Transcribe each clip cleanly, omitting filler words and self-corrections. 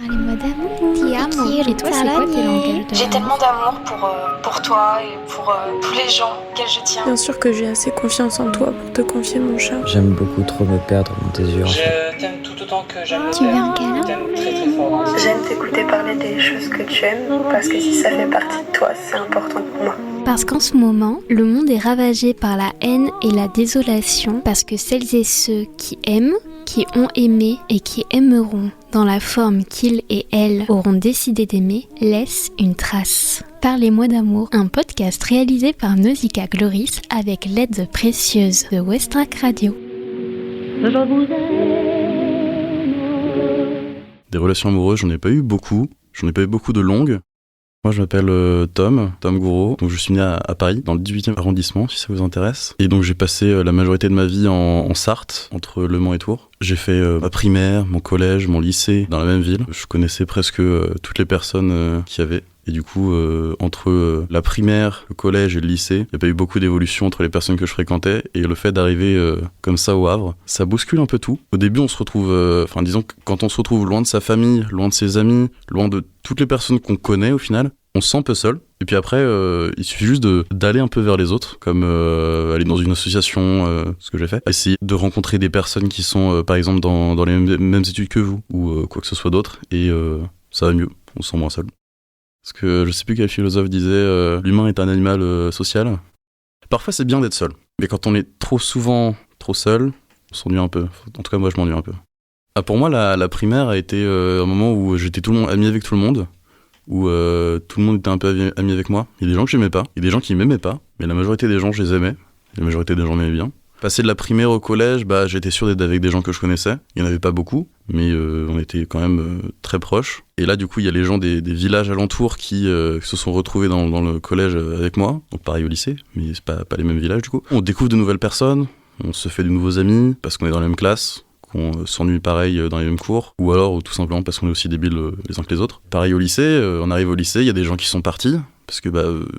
Les mots d'amour. Ti amo. Et toi, c'est quoi tes langages J'ai tellement d'amour pour toi et pour tous les gens auxquels je tiens. Bien sûr que j'ai assez confiance en toi pour te confier mon chat. J'aime beaucoup trop me perdre dans tes yeux. Je t'aime tout autant que j'aime Tu veux un câlin? Je t'aime très très fort. J'aime t'écouter parler des choses que tu aimes parce que si ça fait partie de toi, c'est important pour moi. Parce qu'en ce moment, le monde est ravagé par la haine et la désolation parce que celles et ceux qui aiment, qui ont aimé et qui aimeront dans la forme qu'ils et elles auront décidé d'aimer, laissent une trace. Parlez-moi d'amour, un podcast réalisé par Nausicaa Gloris avec l'aide précieuse de Westrack Radio. Des relations amoureuses, j'en ai pas eu beaucoup. J'en ai pas eu beaucoup de longues. Moi, je m'appelle Tom Gouraud. Donc, je suis né à Paris, dans le 18e arrondissement, si ça vous intéresse. Et donc, j'ai passé la majorité de ma vie en Sarthe, entre Le Mans et Tours. J'ai fait ma primaire, mon collège, mon lycée dans la même ville. Je connaissais presque toutes les personnes qu'il y avait. Et du coup, entre la primaire, le collège et le lycée, il n'y a pas eu beaucoup d'évolution entre les personnes que je fréquentais. Et le fait d'arriver comme ça au Havre, ça bouscule un peu tout. Au début, on se retrouve... disons que quand on se retrouve loin de sa famille, loin de ses amis, loin de toutes les personnes qu'on connaît au final, on se sent un peu seul. Et puis après, il suffit juste d'aller un peu vers les autres, comme aller dans une association, ce que j'ai fait. Essayer de rencontrer des personnes qui sont, par exemple, dans les mêmes études que vous, ou quoi que ce soit d'autre. Et ça va mieux, on se sent moins seul. Parce que je sais plus quel philosophe disait l'humain est un animal social. Parfois c'est bien d'être seul, mais quand on est trop souvent trop seul, on s'ennuie un peu. En tout cas moi je m'ennuie un peu. Pour moi la primaire a été un moment où j'étais ami avec tout le monde, où tout le monde était un peu ami avec moi. Il y a des gens que j'aimais pas, il y a des gens qui m'aimaient pas, mais la majorité des gens je les aimais, la majorité des gens m'aimaient bien. Passer de la primaire au collège, j'étais sûr d'être avec des gens que je connaissais. Il n'y en avait pas beaucoup, mais on était quand même très proches. Et là, du coup, il y a les gens des villages alentours qui se sont retrouvés dans le collège avec moi. Donc pareil au lycée, mais c'est pas les mêmes villages du coup. On découvre de nouvelles personnes, on se fait de nouveaux amis, parce qu'on est dans la même classe, qu'on s'ennuie pareil dans les mêmes cours, ou alors tout simplement parce qu'on est aussi débiles les uns que les autres. Pareil au lycée, on arrive au lycée, il y a des gens qui sont partis, parce que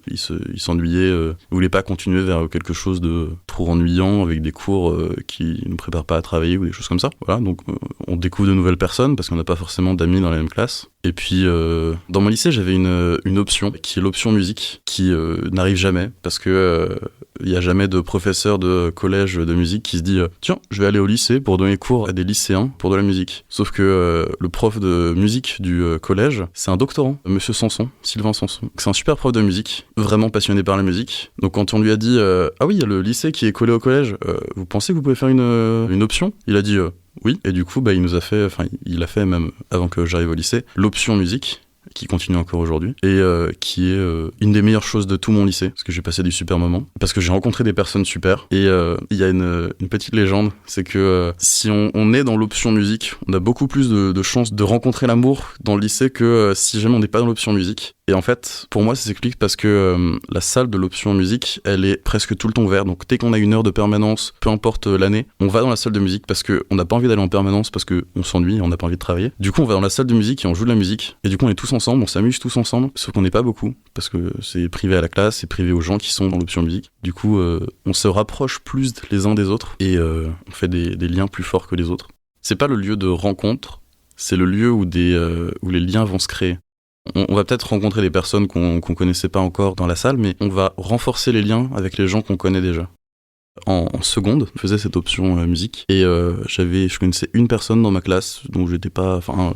ils s'ennuyaient, ils voulaient pas continuer vers quelque chose de trop ennuyant avec des cours qui nous préparent pas à travailler ou des choses comme ça. Voilà, donc on découvre de nouvelles personnes parce qu'on n'a pas forcément d'amis dans la même classe. Et puis dans mon lycée, j'avais une option qui est l'option musique qui n'arrive jamais parce que il y a jamais de professeur de collège de musique qui se dit tiens, je vais aller au lycée pour donner cours à des lycéens pour de la musique. Sauf que le prof de musique du collège, c'est un doctorant, monsieur Sanson, Sylvain Sanson. C'est un super prof de musique, vraiment passionné par la musique. Donc quand on lui a dit ah oui, il y a le lycée qui est collé au collège, vous pensez que vous pouvez faire une option? Il a dit oui, et du coup il a fait même avant que j'arrive au lycée l'option musique qui continue encore aujourd'hui, et qui est une des meilleures choses de tout mon lycée, parce que j'ai passé des super moments, parce que j'ai rencontré des personnes super, et il y a une petite légende, c'est que si on est dans l'option musique, on a beaucoup plus de chances de rencontrer l'amour dans le lycée que si jamais on n'est pas dans l'option musique. Et en fait, pour moi, ça s'explique parce que la salle de l'option musique, elle est presque tout le temps ouverte. Donc dès qu'on a une heure de permanence, peu importe l'année, on va dans la salle de musique parce qu'on n'a pas envie d'aller en permanence parce qu'on s'ennuie et on n'a pas envie de travailler. Du coup, on va dans la salle de musique et on joue de la musique. Et du coup, on est tous ensemble, on s'amuse tous ensemble, sauf qu'on n'est pas beaucoup parce que c'est privé à la classe, c'est privé aux gens qui sont dans l'option musique. Du coup, on se rapproche plus les uns des autres et on fait des liens plus forts que les autres. C'est pas le lieu de rencontre, c'est le lieu où les liens vont se créer. On va peut-être rencontrer des personnes qu'on connaissait pas encore dans la salle, mais on va renforcer les liens avec les gens qu'on connaît déjà. En seconde, je faisais cette option musique et je connaissais une personne dans ma classe dont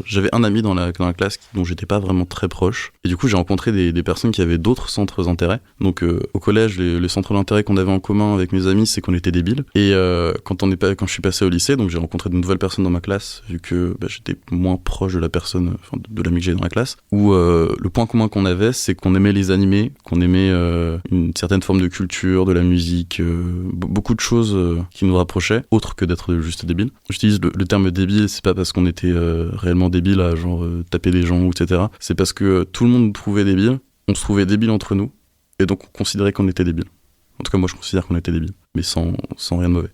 j'avais un ami dans la classe dont j'étais pas vraiment très proche, et du coup j'ai rencontré des personnes qui avaient d'autres centres d'intérêt. Donc au collège, les centres d'intérêt qu'on avait en commun avec mes amis, c'est qu'on était débiles, et quand je suis passé au lycée, donc j'ai rencontré de nouvelles personnes dans ma classe vu que j'étais moins proche de la personne, de l'ami que j'ai dans la classe, où le point commun qu'on avait, c'est qu'on aimait les animés, qu'on aimait une certaine forme de culture, de la musique, beaucoup de choses qui nous rapprochaient, autre que d'être juste débiles. J'utilise le terme débile, c'est pas parce qu'on était réellement débile à taper des gens, etc. C'est parce que tout le monde nous trouvait débiles, on se trouvait débiles entre nous, et donc on considérait qu'on était débiles. En tout cas, moi je considère qu'on était débiles, mais sans rien de mauvais.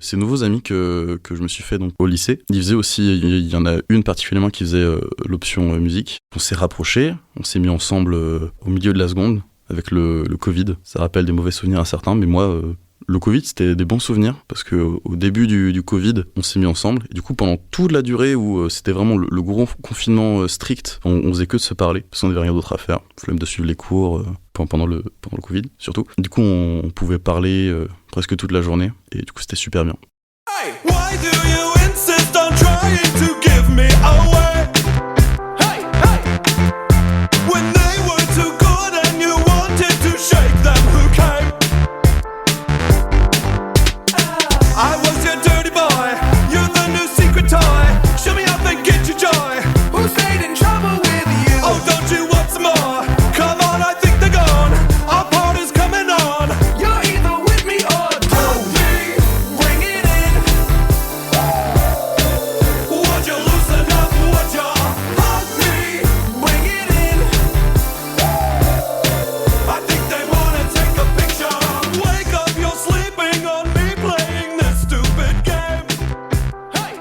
Ces nouveaux amis que je me suis fait donc au lycée, ils faisaient aussi, il y en a une particulièrement qui faisait l'option musique. On s'est rapprochés, on s'est mis ensemble au milieu de la seconde, avec le Covid. Ça rappelle des mauvais souvenirs à certains, mais moi, Le Covid, c'était des bons souvenirs parce que au début du Covid, on s'est mis ensemble. Et du coup, pendant toute la durée où c'était vraiment le gros confinement strict, on faisait que de se parler parce qu'on n'avait rien d'autre à faire. Flemme de suivre les cours pendant le Covid, surtout. Du coup, on pouvait parler presque toute la journée et du coup, c'était super bien. Hey, why do you insist on trying to give me away? Hey, hey, when they were too good and you wanted to shake them, who came? I was your dirty boy, you're the new secret toy. Show me how they get you joy. Who stayed in trouble with you? Oh, don't you want some more? Come on, I think they're gone. Our party's coming on. You're either with me or don't me. Bring it in. Would you loosen up? Would you hug me? Bring it in. I think they wanna take a picture. Wake up, you're sleeping on me, playing this stupid game.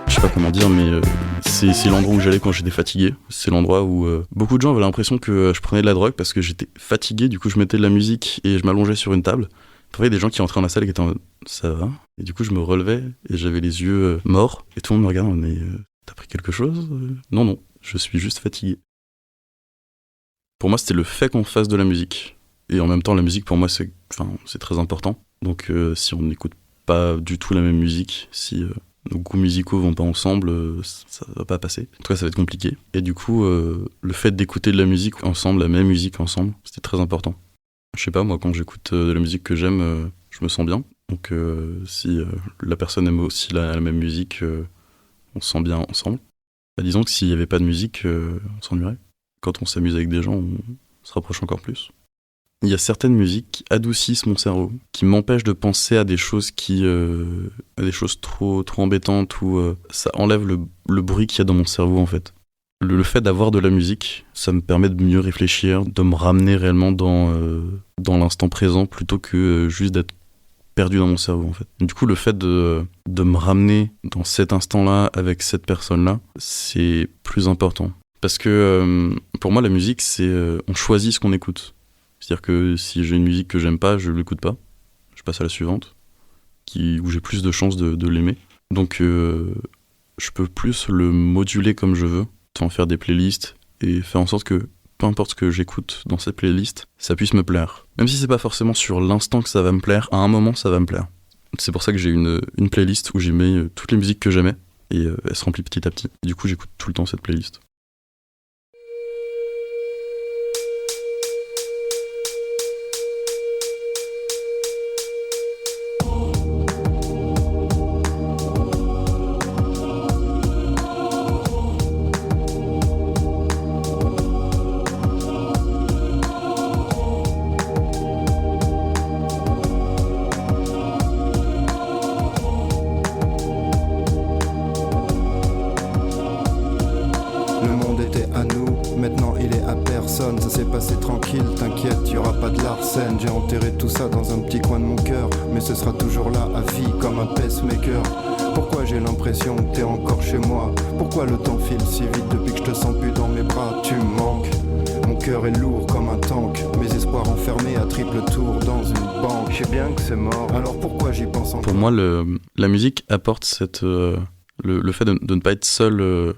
Je sais pas comment dire, mais c'est l'endroit où j'allais quand j'étais fatigué. C'est l'endroit où beaucoup de gens avaient l'impression que je prenais de la drogue parce que j'étais fatigué. Du coup, je mettais de la musique et je m'allongeais sur une table. Parfois, il y a des gens qui entraient dans la salle et qui étaient en mode « ça va ?» Et du coup, je me relevais et j'avais les yeux morts. Et tout le monde me regardait « mais t'as pris quelque chose ?» Non, je suis juste fatigué. Pour moi, c'était le fait qu'on fasse de la musique. Et en même temps, la musique, pour moi, c'est très important. Donc, si on n'écoute pas du tout la même musique, si nos goûts musicaux vont pas ensemble, ça va pas passer. En tout cas, ça va être compliqué. Et du coup, le fait d'écouter de la musique ensemble, la même musique ensemble, c'était très important. Je sais pas, moi, quand j'écoute de la musique que j'aime, je me sens bien. Donc, si la personne aime aussi la même musique, on se sent bien ensemble. Bah, disons que s'il y avait pas de musique, on s'ennuierait. Quand on s'amuse avec des gens, on se rapproche encore plus. Il y a certaines musiques qui adoucissent mon cerveau, qui m'empêchent de penser à des choses à des choses trop embêtantes ou ça enlève le bruit qu'il y a dans mon cerveau en fait. Le fait d'avoir de la musique, ça me permet de mieux réfléchir, de me ramener réellement dans l'instant présent plutôt que juste d'être perdu dans mon cerveau en fait. Du coup, le fait de me ramener dans cet instant-là avec cette personne-là, c'est plus important. Parce que pour moi, la musique, c'est on choisit ce qu'on écoute. C'est-à-dire que si j'ai une musique que j'aime pas, je l'écoute pas. Je passe à la suivante, où j'ai plus de chances de l'aimer. Donc je peux plus le moduler comme je veux, en faire des playlists et faire en sorte que peu importe ce que j'écoute dans cette playlist, ça puisse me plaire. Même si c'est pas forcément sur l'instant que ça va me plaire, à un moment ça va me plaire. C'est pour ça que j'ai une playlist où j'ai mis toutes les musiques que j'aimais et elle se remplit petit à petit. Du coup, j'écoute tout le temps cette playlist. Ça s'est passé tranquille, t'inquiète, y'aura pas de Larsen. J'ai enterré tout ça dans un petit coin de mon cœur, mais ce sera toujours là à vie comme un pacemaker. Pourquoi j'ai l'impression que t'es encore chez moi? Pourquoi le temps file si vite depuis que je te sens plus dans mes bras? Tu me manques, mon cœur est lourd comme un tank. Mes espoirs enfermés à triple tour dans une banque. Je sais bien que c'est mort, alors pourquoi j'y pense encore? Pour moi, la musique apporte le fait de ne pas être seul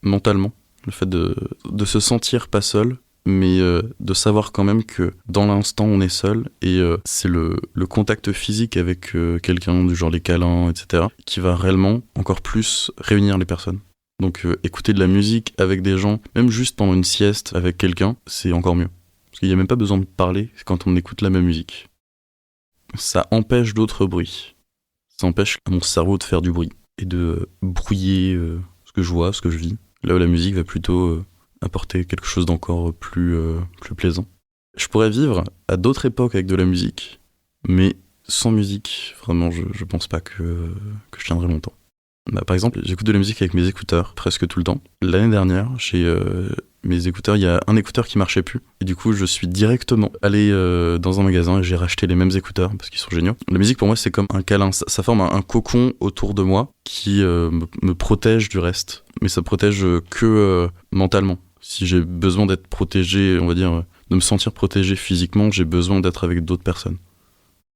mentalement. Le fait de se sentir pas seul, mais de savoir quand même que dans l'instant on est seul et c'est le contact physique avec quelqu'un, du genre les câlins, etc., qui va réellement encore plus réunir les personnes. Donc écouter de la musique avec des gens, même juste pendant une sieste avec quelqu'un, c'est encore mieux. Parce qu'il n'y a même pas besoin de parler quand on écoute la même musique. Ça empêche d'autres bruits. Ça empêche mon cerveau de faire du bruit et de brouiller ce que je vois, ce que je vis. Là où la musique va plutôt apporter quelque chose d'encore plus plaisant. Je pourrais vivre à d'autres époques avec de la musique, mais sans musique, vraiment, je pense pas que je tiendrai longtemps. Bah, par exemple, j'écoute de la musique avec mes écouteurs presque tout le temps. L'année dernière, chez mes écouteurs, il y a un écouteur qui marchait plus. Et du coup, je suis directement allé dans un magasin et j'ai racheté les mêmes écouteurs parce qu'ils sont géniaux. La musique, pour moi, c'est comme un câlin. Ça forme un cocon autour de moi qui me protège du reste. Mais ça protège que mentalement. Si j'ai besoin d'être protégé, on va dire, de me sentir protégé physiquement, j'ai besoin d'être avec d'autres personnes.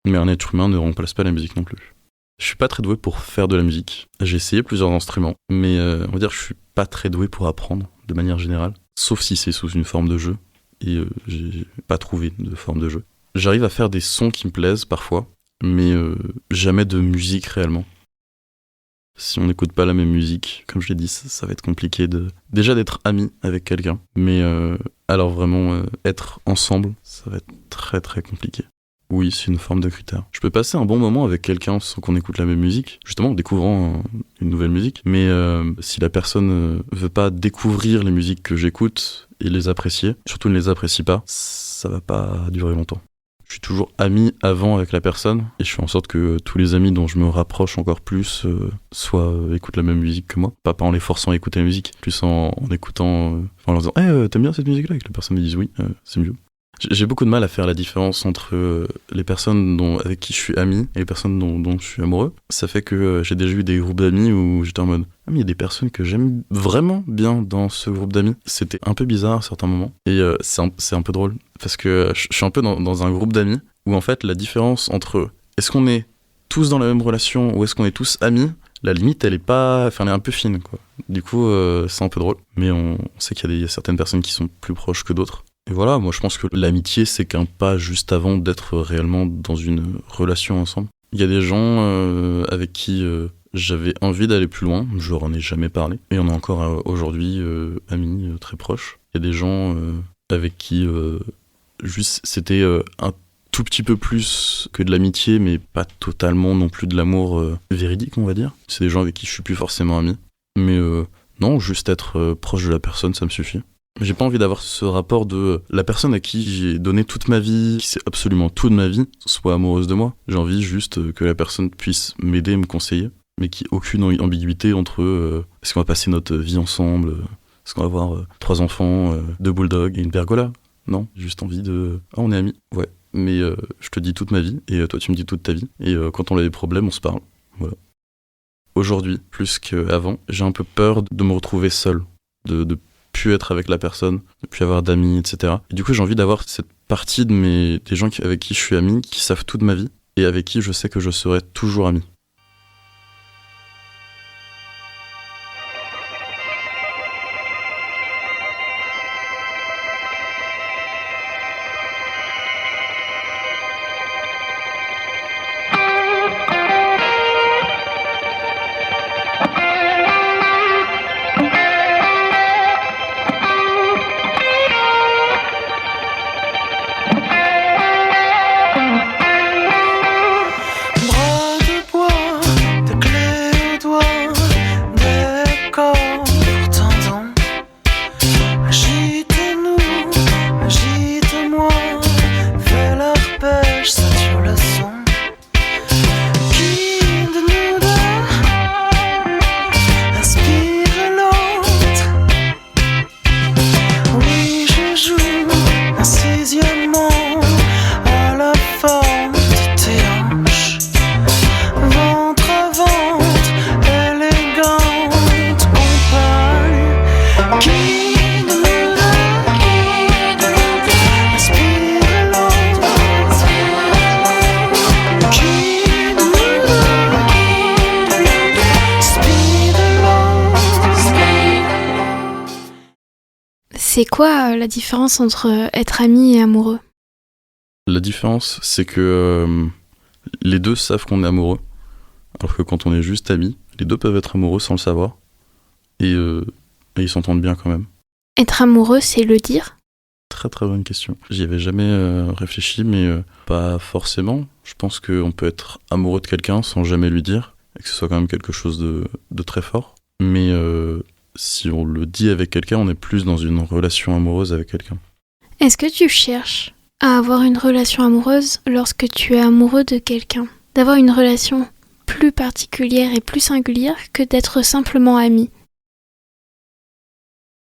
Mais un être humain ne remplace pas la musique non plus. Je suis pas très doué pour faire de la musique. J'ai essayé plusieurs instruments, mais on va dire que je suis pas très doué pour apprendre, de manière générale. Sauf si c'est sous une forme de jeu, et j'ai pas trouvé de forme de jeu. J'arrive à faire des sons qui me plaisent parfois, mais jamais de musique réellement. Si on n'écoute pas la même musique, comme je l'ai dit, ça va être compliqué déjà d'être ami avec quelqu'un. Mais alors vraiment, être ensemble, ça va être très très compliqué. Oui, c'est une forme de critère. Je peux passer un bon moment avec quelqu'un sans qu'on écoute la même musique, justement en découvrant une nouvelle musique. Mais si la personne veut pas découvrir les musiques que j'écoute et les apprécier, surtout ne les apprécie pas, ça va pas durer longtemps. Je suis toujours ami avant avec la personne et je fais en sorte que tous les amis dont je me rapproche encore plus écoutent la même musique que moi. Pas en les forçant à écouter la musique, plus en écoutant, en leur disant « t'aimes bien cette musique-là ?» et que la personne me dise « oui, c'est mieux ». J'ai beaucoup de mal à faire la différence entre les personnes avec qui je suis ami et les personnes dont je suis amoureux. Ça fait que j'ai déjà eu des groupes d'amis où j'étais en mode « ah mais il y a des personnes que j'aime vraiment bien dans ce groupe d'amis ». C'était un peu bizarre à certains moments et c'est un peu drôle parce que je suis un peu dans un groupe d'amis où en fait la différence entre est-ce qu'on est tous dans la même relation ou est-ce qu'on est tous amis, la limite elle est un peu fine quoi. Du coup c'est un peu drôle, mais on sait qu'il y a certaines personnes qui sont plus proches que d'autres. Et voilà, moi je pense que l'amitié c'est qu'un pas juste avant d'être réellement dans une relation ensemble. Il y a des gens avec qui j'avais envie d'aller plus loin, je leur en ai jamais parlé. Et on est encore aujourd'hui amis très proches. Il y a des gens avec qui juste c'était un tout petit peu plus que de l'amitié, mais pas totalement non plus de l'amour véridique on va dire. C'est des gens avec qui je suis plus forcément ami. Mais non, juste être proche de la personne ça me suffit. J'ai pas envie d'avoir ce rapport de la personne à qui j'ai donné toute ma vie, qui sait absolument tout de ma vie, soit amoureuse de moi. J'ai envie juste que la personne puisse m'aider, me conseiller, mais qu'il n'y ait aucune ambiguïté entre est-ce qu'on va passer notre vie ensemble, est-ce qu'on va avoir 3 enfants, 2 bulldogs et une pergola. Non, j'ai juste envie de... Ah, on est amis, ouais. Mais je te dis toute ma vie, et toi tu me dis toute ta vie, et quand on a des problèmes, on se parle. Voilà. Aujourd'hui, plus qu'avant, j'ai un peu peur de me retrouver seul, de plus être avec la personne, de plus avoir d'amis, etc. Et du coup, j'ai envie d'avoir cette partie des gens avec qui je suis ami, qui savent tout de ma vie, et avec qui je sais que je serai toujours ami. C'est quoi la différence entre être ami et amoureux ? La différence, c'est que les deux savent qu'on est amoureux, alors que quand on est juste amis, les deux peuvent être amoureux sans le savoir, et ils s'entendent bien quand même. Être amoureux, c'est le dire ? Très très bonne question. J'y avais jamais réfléchi, mais pas forcément. Je pense qu'on peut être amoureux de quelqu'un sans jamais lui dire, et que ce soit quand même quelque chose de très fort. Mais si on le dit avec quelqu'un, on est plus dans une relation amoureuse avec quelqu'un. Est-ce que tu cherches à avoir une relation amoureuse lorsque tu es amoureux de quelqu'un ? D'avoir une relation plus particulière et plus singulière que d'être simplement ami ?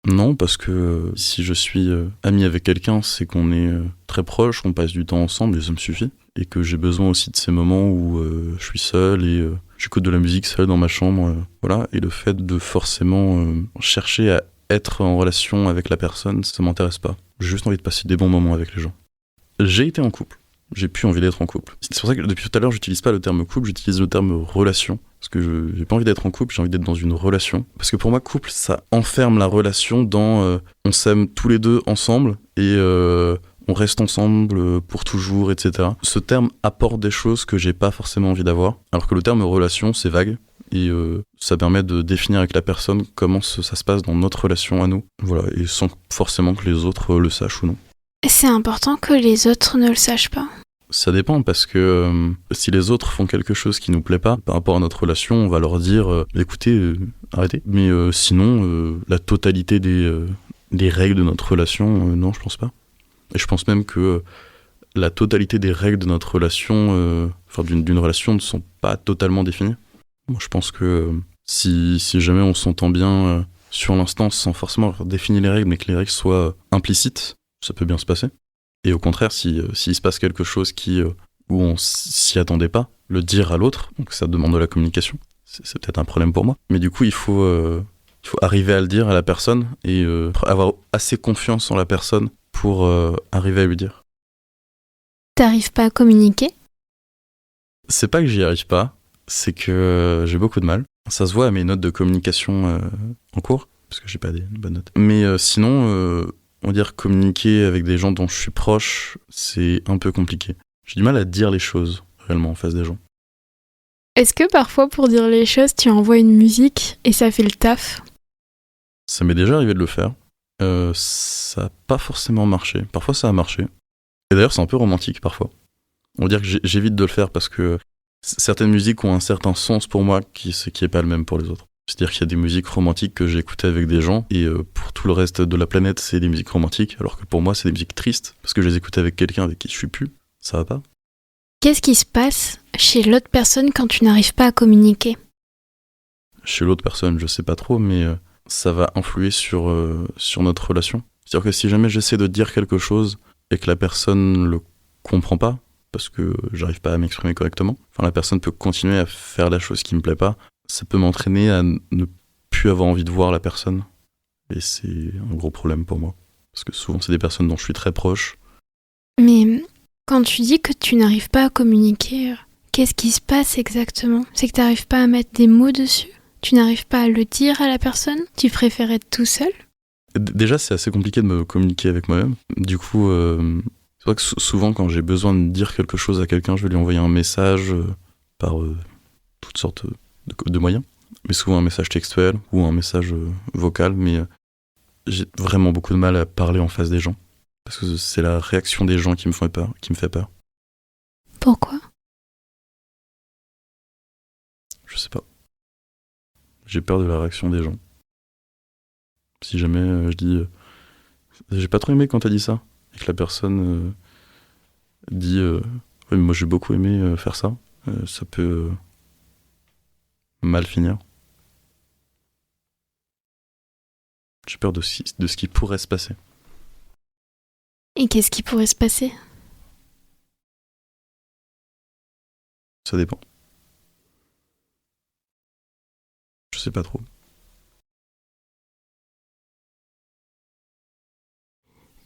Non, parce que si je suis ami avec quelqu'un, c'est qu'on est très proche, qu'on passe du temps ensemble et ça me suffit. Et que j'ai besoin aussi de ces moments où je suis seul et j'écoute de la musique seul dans ma chambre. Voilà. Et le fait de forcément chercher à être en relation avec la personne, ça m'intéresse pas. J'ai juste envie de passer des bons moments avec les gens. J'ai été en couple j'ai plus envie d'être en couple. C'est pour ça que depuis tout à l'heure, j'utilise pas le terme couple, j'utilise le terme relation. Parce que j'ai pas envie d'être en couple, j'ai envie d'être dans une relation. Parce que pour moi, couple, ça enferme la relation dans on s'aime tous les deux ensemble et on reste ensemble pour toujours, etc. Ce terme apporte des choses que j'ai pas forcément envie d'avoir. Alors que le terme relation, c'est vague. Et ça permet de définir avec la personne comment ça se passe dans notre relation à nous. Voilà, et sans forcément que les autres le sachent ou non. C'est important que les autres ne le sachent pas. Ça dépend, parce que si les autres font quelque chose qui nous plaît pas par rapport à notre relation, on va leur dire écoutez, arrêtez. Mais sinon, la totalité des règles de notre relation, non, je pense pas. Et je pense même que la totalité des règles de notre relation, d'une relation, ne sont pas totalement définies. Moi, je pense que si jamais on s'entend bien sur l'instant, sans forcément avoir défini les règles, mais que les règles soient implicites, ça peut bien se passer. Et au contraire, s'il se passe quelque chose où on s'y attendait pas, le dire à l'autre, donc ça demande de la communication. C'est peut-être un problème pour moi. Mais du coup, il faut arriver à le dire à la personne et avoir assez confiance en la personne pour arriver à lui dire. T'arrives pas à communiquer ? C'est pas que j'y arrive pas, c'est que j'ai beaucoup de mal. Ça se voit à mes notes de communication en cours, parce que j'ai pas des bonnes notes. Mais sinon, on va dire communiquer avec des gens dont je suis proche, c'est un peu compliqué. J'ai du mal à dire les choses réellement en face des gens. Est-ce que parfois pour dire les choses, tu envoies une musique et ça fait le taf ? Ça m'est déjà arrivé de le faire. Ça n'a pas forcément marché. Parfois ça a marché. Et d'ailleurs c'est un peu romantique parfois. On va dire que j'évite de le faire parce que certaines musiques ont un certain sens pour moi qui est pas le même pour les autres. C'est-à-dire qu'il y a des musiques romantiques que j'ai écoutées avec des gens et pour tout le reste de la planète c'est des musiques romantiques, alors que pour moi c'est des musiques tristes parce que je les écoute avec quelqu'un avec qui je suis plus. Ça va pas. Qu'est-ce qui se passe chez l'autre personne quand tu n'arrives pas à communiquer ? Chez l'autre personne, je sais pas trop, mais ça va influer sur notre relation. C'est-à-dire que si jamais j'essaie de dire quelque chose et que la personne le comprend pas, parce que j'arrive pas à m'exprimer correctement, enfin la personne peut continuer à faire la chose qui me plaît pas, ça peut m'entraîner à ne plus avoir envie de voir la personne. Et c'est un gros problème pour moi. Parce que souvent c'est des personnes dont je suis très proche. Mais quand tu dis que tu n'arrives pas à communiquer, qu'est-ce qui se passe exactement ? C'est que tu n'arrives pas à mettre des mots dessus ? Tu n'arrives pas à le dire à la personne ? Tu préfères être tout seul ? Déjà c'est assez compliqué de me communiquer avec moi-même. Du coup, c'est vrai que souvent quand j'ai besoin de dire quelque chose à quelqu'un, je vais lui envoyer un message par toutes sortes de moyens. Mais souvent un message textuel ou un message vocal, mais j'ai vraiment beaucoup de mal à parler en face des gens. Parce que c'est la réaction des gens qui me fait peur. Pourquoi ? Je sais pas. J'ai peur de la réaction des gens. Si jamais je dis j'ai pas trop aimé quand t'as dit ça, et que la personne dit ouais, mais moi j'ai beaucoup aimé faire ça, ça peut mal finir. J'ai peur de ce qui pourrait se passer. Et qu'est-ce qui pourrait se passer ? Ça dépend. Je sais pas trop.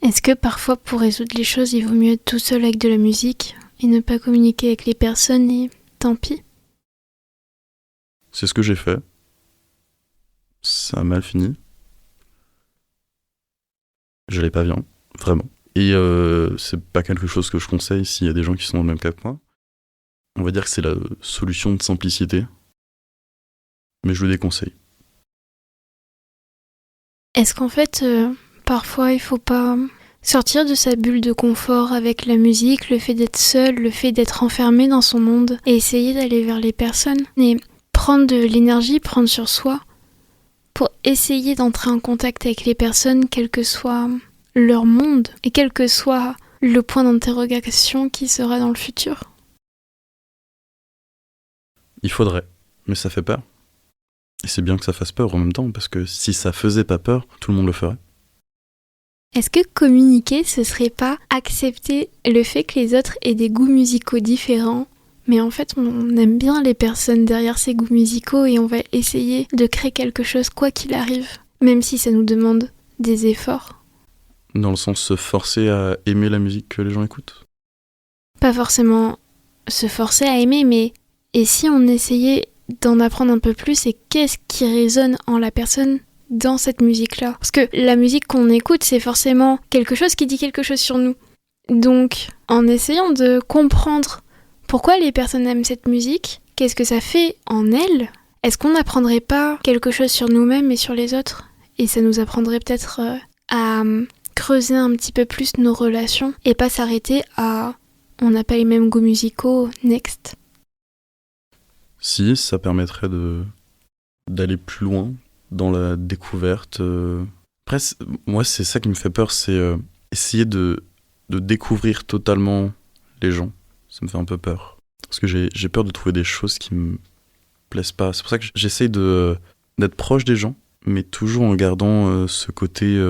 Est-ce que parfois pour résoudre les choses, il vaut mieux être tout seul avec de la musique et ne pas communiquer avec les personnes et tant pis ? C'est ce que j'ai fait. Ça a mal fini. J'allais pas bien, vraiment. Et c'est pas quelque chose que je conseille s'il y a des gens qui sont dans le même cas que moi. On va dire que c'est la solution de simplicité. Mais je le déconseille. Est-ce qu'en fait, parfois il faut pas sortir de sa bulle de confort avec la musique, le fait d'être seul, le fait d'être enfermé dans son monde et essayer d'aller vers les personnes et prendre de l'énergie, prendre sur soi pour essayer d'entrer en contact avec les personnes, quel que soit leur monde et quel que soit le point d'interrogation qui sera dans le futur. Il faudrait, mais ça fait peur. Et c'est bien que ça fasse peur en même temps, parce que si ça faisait pas peur, tout le monde le ferait. Est-ce que communiquer, ce serait pas accepter le fait que les autres aient des goûts musicaux différents, mais en fait on aime bien les personnes derrière ces goûts musicaux et on va essayer de créer quelque chose quoi qu'il arrive, même si ça nous demande des efforts. Dans le sens se forcer à aimer la musique que les gens écoutent. pas forcément se forcer à aimer, mais et si on essayait d'en apprendre un peu plus et qu'est-ce qui résonne en la personne dans cette musique-là? Parce que la musique qu'on écoute, c'est forcément quelque chose qui dit quelque chose sur nous. Donc, en essayant de comprendre pourquoi les personnes aiment cette musique, qu'est-ce que ça fait en elles, est-ce qu'on n'apprendrait pas quelque chose sur nous-mêmes et sur les autres? Et ça nous apprendrait peut-être à creuser un petit peu plus nos relations et pas s'arrêter à « on n'a pas les mêmes goûts musicaux, next ». Si, ça permettrait d'aller plus loin dans la découverte. Après, moi, c'est ça qui me fait peur, c'est essayer de découvrir totalement les gens. Ça me fait un peu peur. Parce que j'ai peur de trouver des choses qui me plaisent pas. C'est pour ça que j'essaye d'être proche des gens, mais toujours en gardant ce côté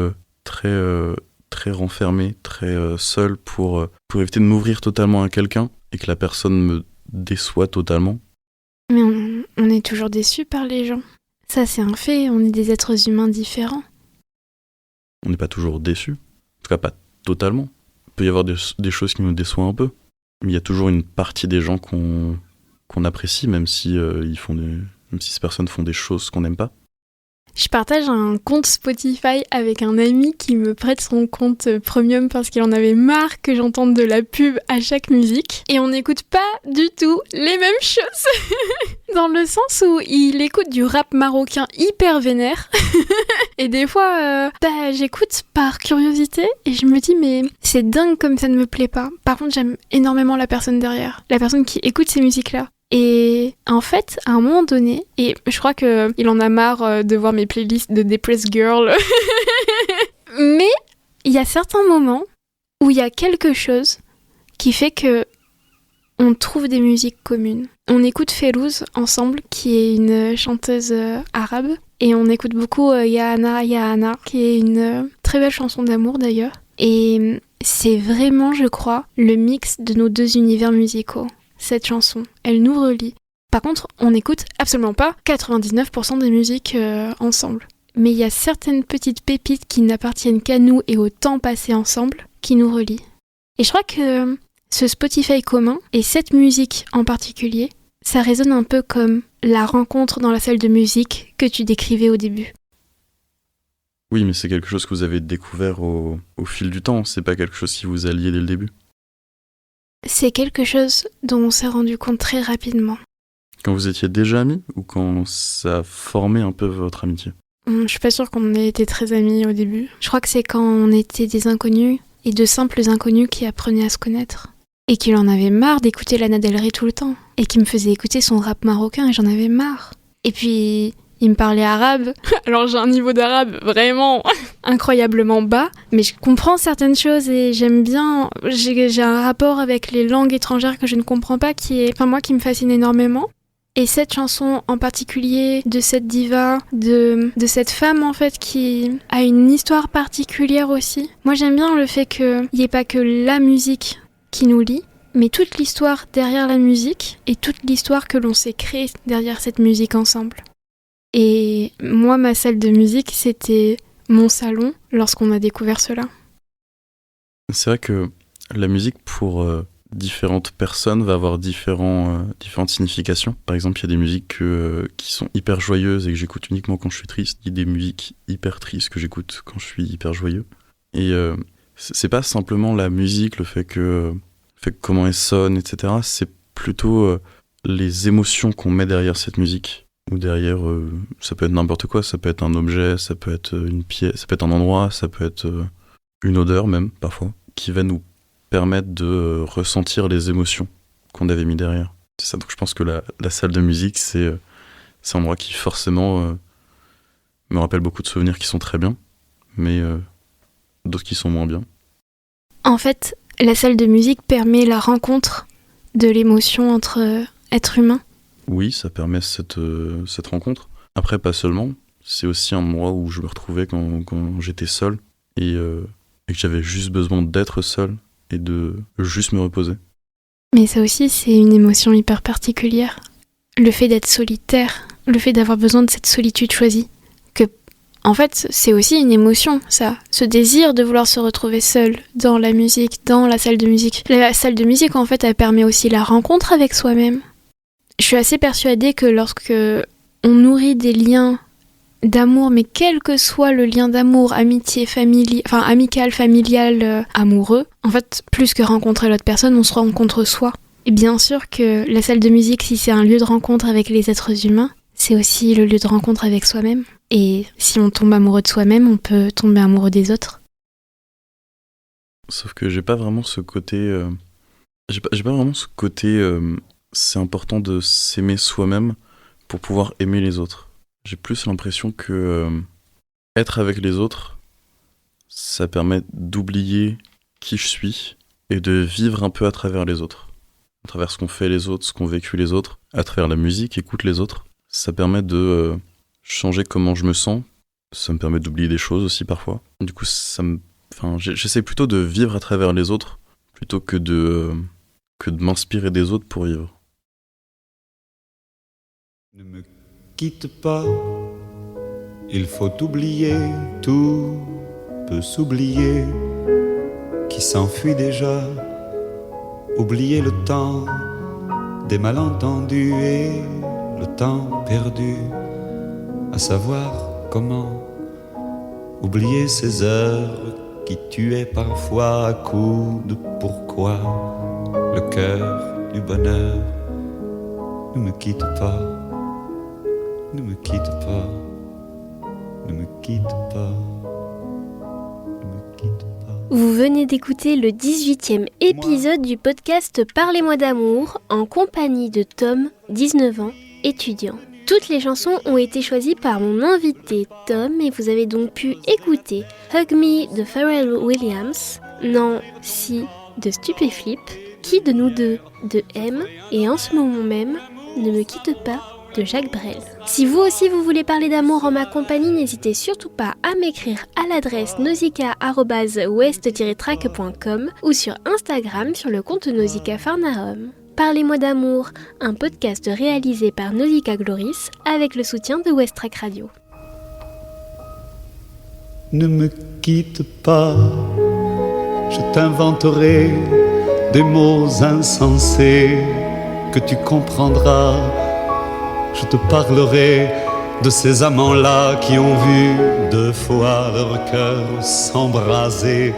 très renfermé, très seul pour éviter de m'ouvrir totalement à quelqu'un et que la personne me déçoit totalement. Mais on est toujours déçus par les gens. Ça, c'est un fait. On est des êtres humains différents. On n'est pas toujours déçus. En tout cas, pas totalement. Il peut y avoir des choses qui nous déçoivent un peu. Mais il y a toujours une partie des gens qu'on apprécie, même si ces personnes font des choses qu'on n'aime pas. Je partage un compte Spotify avec un ami qui me prête son compte premium parce qu'il en avait marre que j'entende de la pub à chaque musique. Et on n'écoute pas du tout les mêmes choses. Dans le sens où il écoute du rap marocain hyper vénère. Et des fois, j'écoute par curiosité et je me dis mais c'est dingue comme ça ne me plaît pas. Par contre, j'aime énormément la personne derrière. La personne qui écoute ces musiques-là. Et en fait, à un moment donné, et je crois qu'il en a marre de voir mes playlists de Depressed Girl, mais il y a certains moments où il y a quelque chose qui fait que on trouve des musiques communes. On écoute Férouz ensemble, qui est une chanteuse arabe, et on écoute beaucoup Ya Ana, qui est une très belle chanson d'amour d'ailleurs. Et c'est vraiment, je crois, le mix de nos deux univers musicaux. Cette chanson, elle nous relie. Par contre, on n'écoute absolument pas 99% des musiques ensemble. Mais il y a certaines petites pépites qui n'appartiennent qu'à nous et au temps passé ensemble qui nous relient. Et je crois que ce Spotify commun, et cette musique en particulier, ça résonne un peu comme la rencontre dans la salle de musique que tu décrivais au début. Oui, mais c'est quelque chose que vous avez découvert au fil du temps, c'est pas quelque chose qui vous a lié dès le début. C'est quelque chose dont on s'est rendu compte très rapidement. Quand vous étiez déjà amis ou quand ça a formé un peu votre amitié? Je suis pas sûre qu'on ait été très amis au début. Je crois que c'est quand on était des inconnus et de simples inconnus qui apprenaient à se connaître. Et qu'il en avait marre d'écouter Lana Del Rey tout le temps. Et qui me faisait écouter son rap marocain et j'en avais marre. Et puis il me parlait arabe. Alors j'ai un niveau d'arabe vraiment incroyablement bas, mais je comprends certaines choses et j'aime bien. J'ai un rapport avec les langues étrangères que je ne comprends pas qui me fascine énormément. Et cette chanson en particulier, de cette diva, de cette femme en fait qui a une histoire particulière aussi. Moi j'aime bien le fait qu'il n'y ait pas que la musique qui nous lie, mais toute l'histoire derrière la musique et toute l'histoire que l'on s'est créée derrière cette musique ensemble. Et moi, ma salle de musique, c'était mon salon lorsqu'on a découvert cela. C'est vrai que la musique, pour différentes personnes, va avoir différentes significations. Par exemple, il y a des musiques qui sont hyper joyeuses et que j'écoute uniquement quand je suis triste. Il y a des musiques hyper tristes que j'écoute quand je suis hyper joyeux. Et c'est pas simplement la musique, le fait que comment elle sonne, etc. C'est plutôt les émotions qu'on met derrière cette musique. Ou derrière, ça peut être n'importe quoi, ça peut être un objet, ça peut être une pièce, ça peut être un endroit, ça peut être une odeur même, parfois, qui va nous permettre de ressentir les émotions qu'on avait mis derrière. C'est ça, donc je pense que la salle de musique, c'est un endroit qui forcément me rappelle beaucoup de souvenirs qui sont très bien, mais d'autres qui sont moins bien. En fait, la salle de musique permet la rencontre de l'émotion entre êtres humains. Oui, ça permet cette rencontre. Après, pas seulement. C'est aussi un endroit où je me retrouvais quand j'étais seul et que j'avais juste besoin d'être seul et de juste me reposer. Mais ça aussi, c'est une émotion hyper particulière. Le fait d'être solitaire, le fait d'avoir besoin de cette solitude choisie, que En fait, c'est aussi une émotion, ça. Ce désir de vouloir se retrouver seul dans la musique, dans la salle de musique. La salle de musique, en fait, elle permet aussi la rencontre avec soi-même. Je suis assez persuadée que lorsque on nourrit des liens d'amour, mais quel que soit le lien d'amour, amitié, amical, familial, amoureux, en fait, plus que rencontrer l'autre personne, on se rencontre soi. Et bien sûr que la salle de musique, si c'est un lieu de rencontre avec les êtres humains, c'est aussi le lieu de rencontre avec soi-même. Et si on tombe amoureux de soi-même, on peut tomber amoureux des autres. Sauf que j'ai pas vraiment ce côté... c'est important de s'aimer soi-même pour pouvoir aimer les autres. J'ai plus l'impression que être avec les autres, ça permet d'oublier qui je suis et de vivre un peu à travers les autres. À travers ce qu'ont fait les autres, ce qu'ont vécu les autres, à travers la musique, écoute les autres. Ça permet de changer comment je me sens. Ça me permet d'oublier des choses aussi parfois. Du coup, j'essaie plutôt de vivre à travers les autres plutôt que de m'inspirer des autres pour vivre. Ne me quitte pas, il faut oublier, tout peut s'oublier, qui s'enfuit déjà, oublier le temps des malentendus et le temps perdu, à savoir comment oublier ces heures qui tuaient parfois à coups de pourquoi, le cœur du bonheur. Ne me quitte pas. Ne me quitte pas, ne me quitte pas, ne me quitte pas. Vous venez d'écouter le 18e épisode du podcast Parlez-moi d'amour en compagnie de Tom, 19 ans, étudiant. Toutes les chansons ont été choisies par mon invité Tom et vous avez donc pu écouter Hug Me de Pharrell Williams, Non, Si de Stupéflip, Qui de nous deux de M et En ce moment même, Ne me quitte pas de Jacques Brel. Si vous aussi vous voulez parler d'amour en ma compagnie, n'hésitez surtout pas à m'écrire à l'adresse nausicaa@west-track.com ou sur Instagram sur le compte Nausicaa Farnahom. Parlez-moi d'amour, un podcast réalisé par Nausicaa Gloris avec le soutien de West Track Radio. Ne me quitte pas, je t'inventerai des mots insensés que tu comprendras. Je te parlerai de ces amants-là qui ont vu 2 fois leur cœur s'embraser.